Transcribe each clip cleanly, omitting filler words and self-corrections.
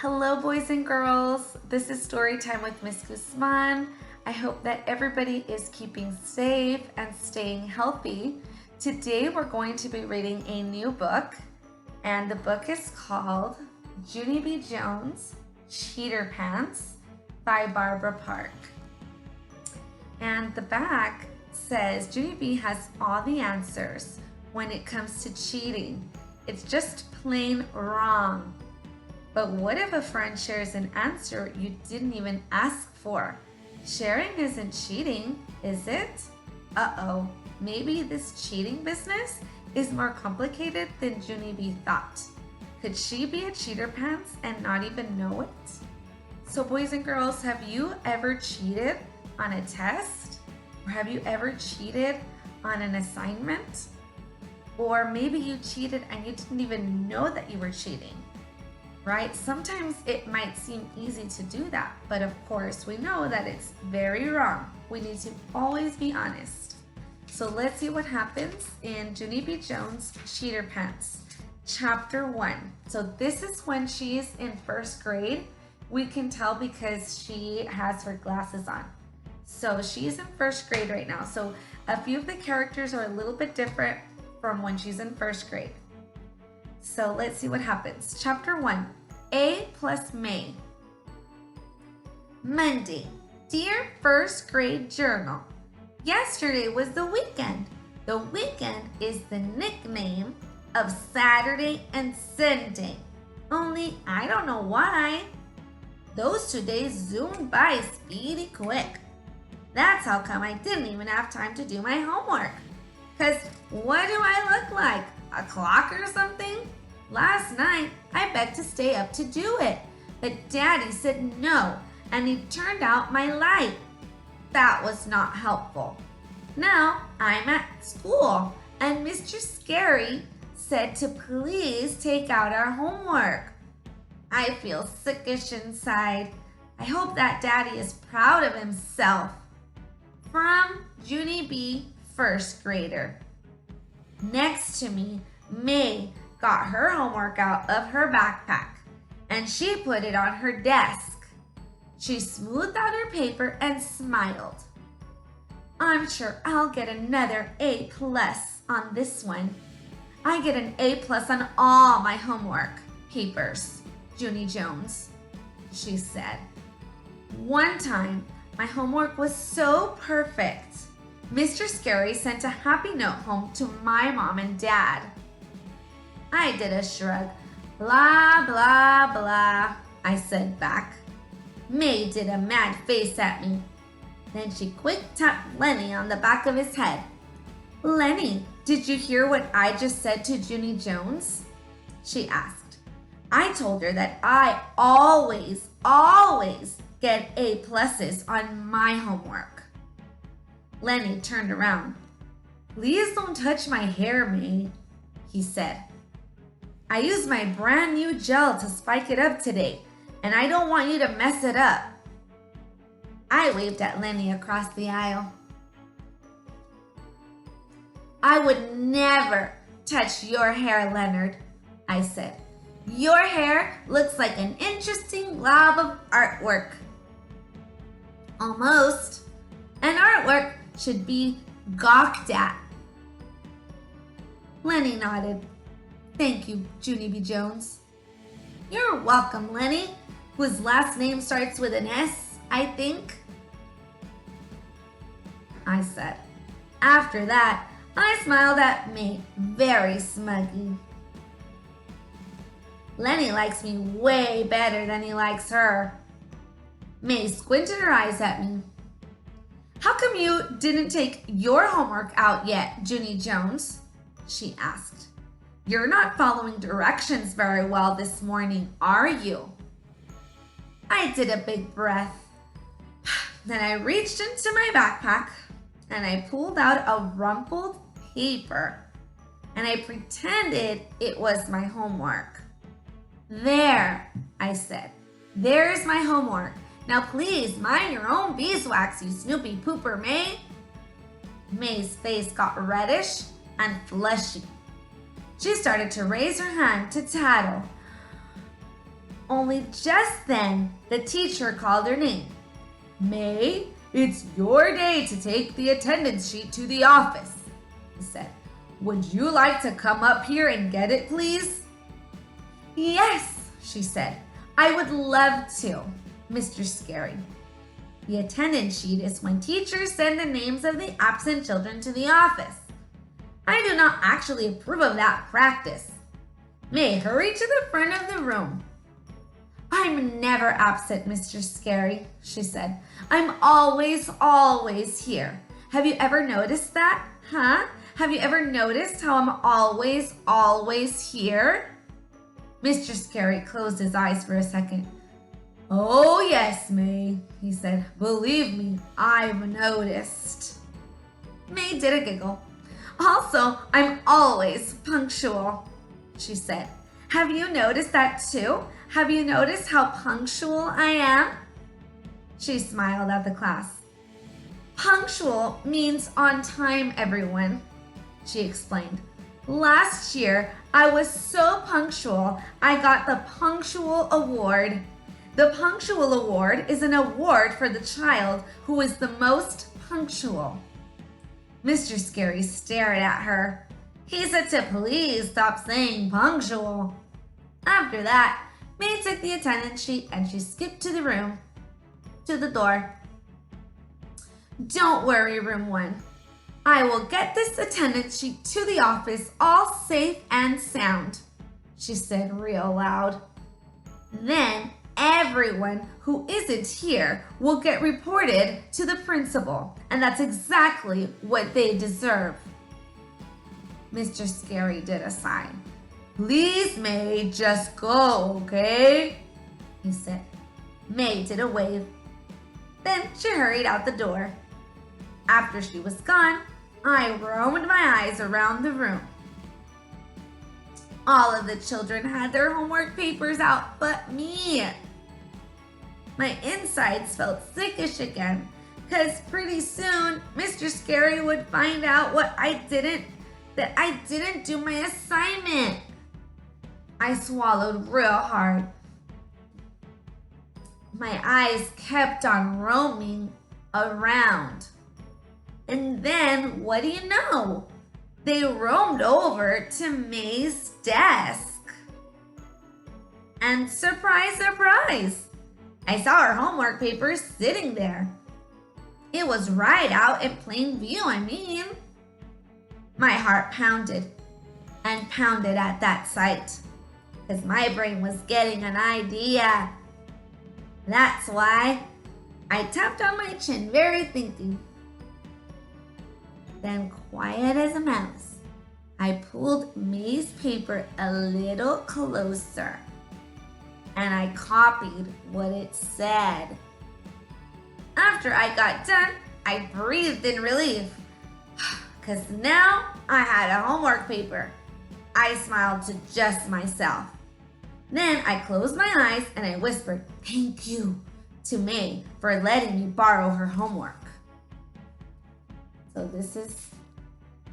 Hello, boys and girls. This is Story Time with Miss Guzman. I hope that everybody is keeping safe and staying healthy. Today, we're going to be reading a new book, and the book is called Junie B. Jones, Cheater Pants by Barbara Park. And the back says Junie B has all the answers when it comes to cheating. It's just plain wrong. But what if a friend shares an answer you didn't even ask for? Sharing isn't cheating, is it? Uh-oh, maybe this cheating business is more complicated than Junie B thought. Could she be a cheater pants and not even know it? So boys and girls, have you ever cheated on a test? Or have you ever cheated on an assignment? Or maybe you cheated and you didn't even know that you were cheating. Right? Sometimes it might seem easy to do that, but of course we know that it's very wrong. We need to always be honest. So let's see what happens in Junie B. Jones' Cheater Pants, Chapter 1. So this is when she's in first grade. We can tell because she has her glasses on. So she's in first grade right now. So a few of the characters are a little bit different from when she's in first grade. So let's see what happens. Chapter 1, A plus May. Monday, dear first grade journal. Yesterday was the weekend. The weekend is the nickname of Saturday and Sunday. Only I don't know why. Those 2 days zoomed by speedy quick. That's how come I didn't even have time to do my homework. 'Cause what do I look like? A clock or something? Last night, I begged to stay up to do it, but Daddy said no, and he turned out my light. That was not helpful. Now, I'm at school, and Mr. Scary said to please take out our homework. I feel sickish inside. I hope that Daddy is proud of himself. From Junie B., first grader. Next to me, May got her homework out of her backpack and she put it on her desk. She smoothed out her paper and smiled. I'm sure I'll get another A+ on this one. I get an A+ on all my homework papers, Junie Jones, she said. One time, my homework was so perfect. Mr. Scary sent a happy note home to my mom and dad. I did a shrug. Blah, blah, blah, I said back. May did a mad face at me. Then she quick tapped Lenny on the back of his head. Lenny, did you hear what I just said to Junie Jones? She asked. I told her that I always get A+ on my homework. Lenny turned around. Please don't touch my hair, May, he said. I used my brand new gel to spike it up today, and I don't want you to mess it up. I waved at Lenny across the aisle. I would never touch your hair, Leonard, I said. Your hair looks like an interesting glob of artwork. Almost. An artwork should be gawked at. Lenny nodded. Thank you, Junie B. Jones. You're welcome, Lenny, whose last name starts with an S, I think, I said. After that, I smiled at May very smugly. Lenny likes me way better than he likes her. May squinted her eyes at me. How come you didn't take your homework out yet, Junie Jones? She asked. You're not following directions very well this morning, are you? I did a big breath. Then I reached into my backpack and I pulled out a rumpled paper and I pretended it was my homework. There, I said. There's my homework. Now please mind your own beeswax, you Snoopy pooper, May. May's face got reddish and fleshy. She started to raise her hand to tattle. Only just then, the teacher called her name. May, it's your day to take the attendance sheet to the office, he said. Would you like to come up here and get it, please? Yes, she said. I would love to, Mr. Scary. The attendance sheet is when teachers send the names of the absent children to the office. I do not actually approve of that practice. May hurry to the front of the room. I'm never absent, Mr. Scary, she said. I'm always here. Have you ever noticed that? Huh? Have you ever noticed how I'm always here? Mr. Scary closed his eyes for a second. Oh, yes, May, he said. Believe me, I've noticed. May did a giggle. Also, I'm always punctual, she said. Have you noticed that too? Have you noticed how punctual I am? She smiled at the class. Punctual means on time, everyone, she explained. Last year, I was so punctual, I got the Punctual Award. The Punctual Award is an award for the child who is the most punctual. Mr. Scary stared at her. He said to please stop saying punctual. After that, May took the attendance sheet and she skipped to the door. Don't worry, room 1. I will get this attendance sheet to the office all safe and sound, she said real loud. Then everyone who isn't here will get reported to the principal, and that's exactly what they deserve. Mr. Scary did a sign. Please, May, just go, okay? He said. May did a wave. Then she hurried out the door. After she was gone, I roamed my eyes around the room. All of the children had their homework papers out but me. My insides felt sickish again, because pretty soon Mr. Scary would find out that I didn't do my assignment. I swallowed real hard. My eyes kept on roaming around. And then, what do you know? They roamed over to May's desk. And surprise, surprise, I saw her homework papers sitting there. It was right out in plain view, My heart pounded and pounded at that sight, because my brain was getting an idea. That's why I tapped on my chin, very thinking. Then, quiet as a mouse, I pulled May's paper a little closer, and I copied what it said. After I got done, I breathed in relief, because now I had a homework paper. I smiled to just myself. Then I closed my eyes and I whispered, "Thank you," to May for letting me borrow her homework. So this is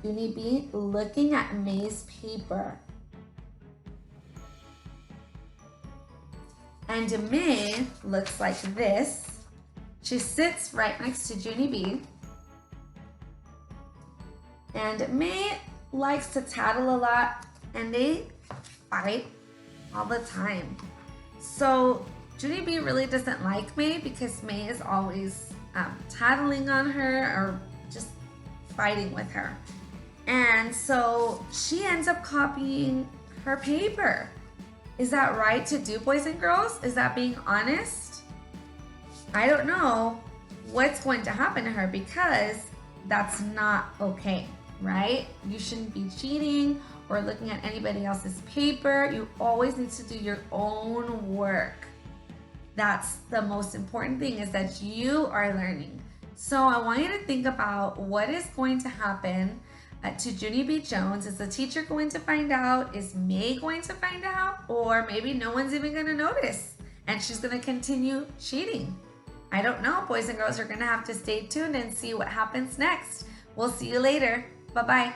Junie B looking at May's paper. And May looks like this. She sits right next to Junie B. And May likes to tattle a lot, and they fight all the time. So Junie B really doesn't like May because May is always tattling on her or just fighting with her. And so she ends up copying her paper. Is that right to do, boys and girls? Is that being honest? I don't know what's going to happen to her because that's not okay, right? You shouldn't be cheating or looking at anybody else's paper. You always need to do your own work. That's the most important thing, is that you are learning. So I want you to think about what is going to happen to Junie B. Jones. Is the teacher going to find out? Is May going to find out? Or maybe no one's even going to notice and she's going to continue cheating. I don't know. Boys and girls are going to have to stay tuned and see what happens next. We'll see you later. Bye-bye.